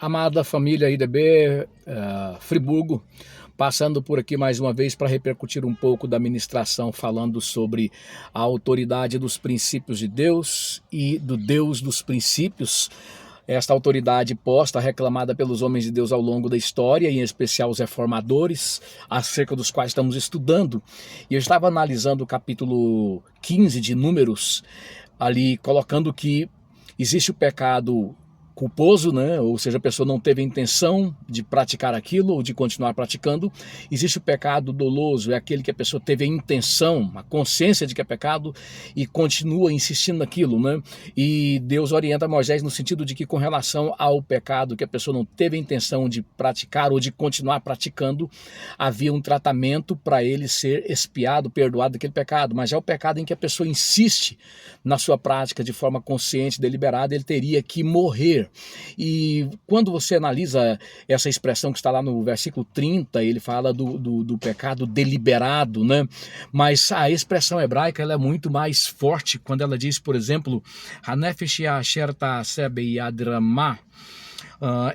Amada família IDB, Friburgo, passando por aqui mais uma vez para repercutir um pouco da ministração falando sobre a autoridade dos princípios de Deus e do Deus dos princípios. Esta autoridade posta, reclamada pelos homens de Deus ao longo da história, em especial os reformadores, acerca dos quais estamos estudando. E eu estava analisando o capítulo 15 de Números, ali colocando que existe o pecado culposo, né? Ou seja, a pessoa não teve a intenção de praticar aquilo ou de continuar praticando. Existe o pecado doloso, é aquele que a pessoa teve a intenção, a consciência de que é pecado e continua insistindo naquilo, né? E Deus orienta Moisés no sentido de que, com relação ao pecado que a pessoa não teve a intenção de praticar ou de continuar praticando, havia um tratamento para ele ser expiado, perdoado daquele pecado. Mas já o pecado em que a pessoa insiste na sua prática de forma consciente, deliberada, ele teria que morrer. E quando você analisa essa expressão que está lá no versículo 30, ele fala do pecado deliberado, né? Mas a expressão hebraica ela é muito mais forte quando ela diz, por exemplo, Hanefesh asher ta'aseh beyad ramah,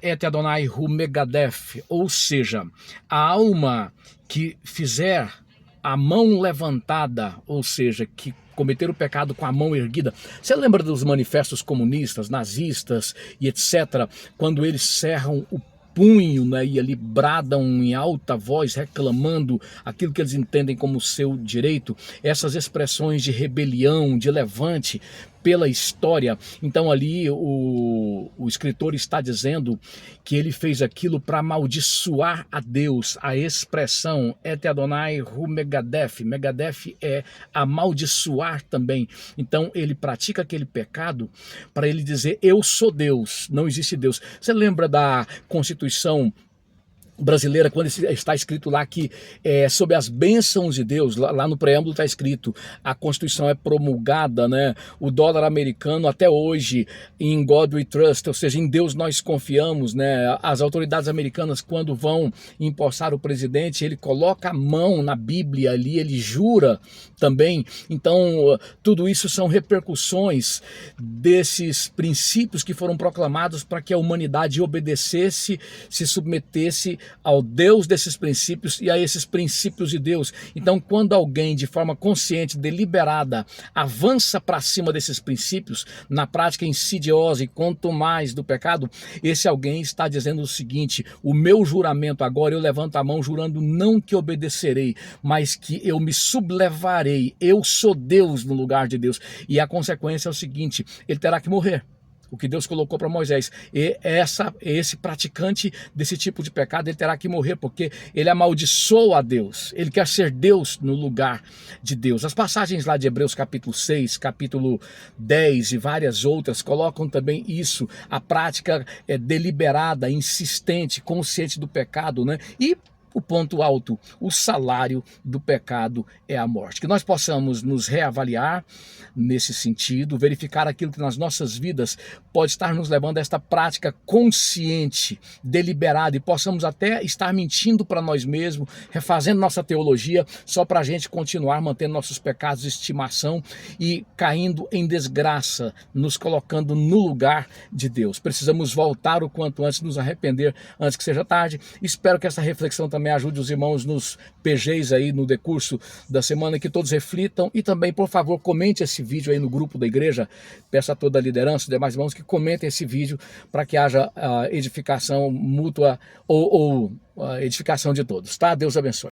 et Adonai hu megadef, ou seja, a alma que fizer a mão levantada, ou seja, que cometer o pecado com a mão erguida. Você lembra dos manifestos comunistas, nazistas e etc., quando eles cerram o punho, né, e ali bradam em alta voz, reclamando aquilo que eles entendem como seu direito, essas expressões de rebelião, de levante pela história. Então ali o escritor está dizendo que ele fez aquilo para amaldiçoar a Deus. A expressão Et Adonai hu megadef, megadef é amaldiçoar também. Então ele pratica aquele pecado para ele dizer eu sou Deus, não existe Deus. Você lembra da Constituição brasileira, quando está escrito lá que sob as bênçãos de Deus, lá no preâmbulo está escrito, a Constituição é promulgada, né? O dólar americano até hoje, em God we trust, ou seja, em Deus nós confiamos, né? As autoridades americanas, quando vão empossar o presidente, ele coloca a mão na Bíblia ali, ele jura também. Então, tudo isso são repercussões desses princípios que foram proclamados para que a humanidade obedecesse, se submetesse ao Deus desses princípios e a esses princípios de Deus. Então, quando alguém de forma consciente, deliberada, avança para cima desses princípios, na prática insidiosa e quanto mais do pecado, esse alguém está dizendo o seguinte: o meu juramento agora, eu levanto a mão jurando não que obedecerei, mas que eu me sublevarei, eu sou Deus no lugar de Deus. E a consequência é o seguinte: ele terá que morrer. O que Deus colocou para Moisés. E esse praticante desse tipo de pecado, ele terá que morrer, porque ele amaldiçoa a Deus. Ele quer ser Deus no lugar de Deus. As passagens lá de Hebreus capítulo 6, capítulo 10 e várias outras colocam também isso. A prática é deliberada, insistente, consciente do pecado, né? E o ponto alto, o salário do pecado é a morte. Que nós possamos nos reavaliar nesse sentido, verificar aquilo que nas nossas vidas pode estar nos levando a esta prática consciente, deliberada, e possamos até estar mentindo para nós mesmos, refazendo nossa teologia, só para a gente continuar mantendo nossos pecados de estimação e caindo em desgraça, nos colocando no lugar de Deus. Precisamos voltar o quanto antes, nos arrepender antes que seja tarde. Espero que essa reflexão também ajude os irmãos nos PGs aí no decurso da semana, que todos reflitam e também, por favor, comente esse vídeo aí no grupo da igreja. Peço a toda a liderança, os demais irmãos, que comentem esse vídeo para que haja edificação mútua ou edificação de todos, tá? Deus abençoe.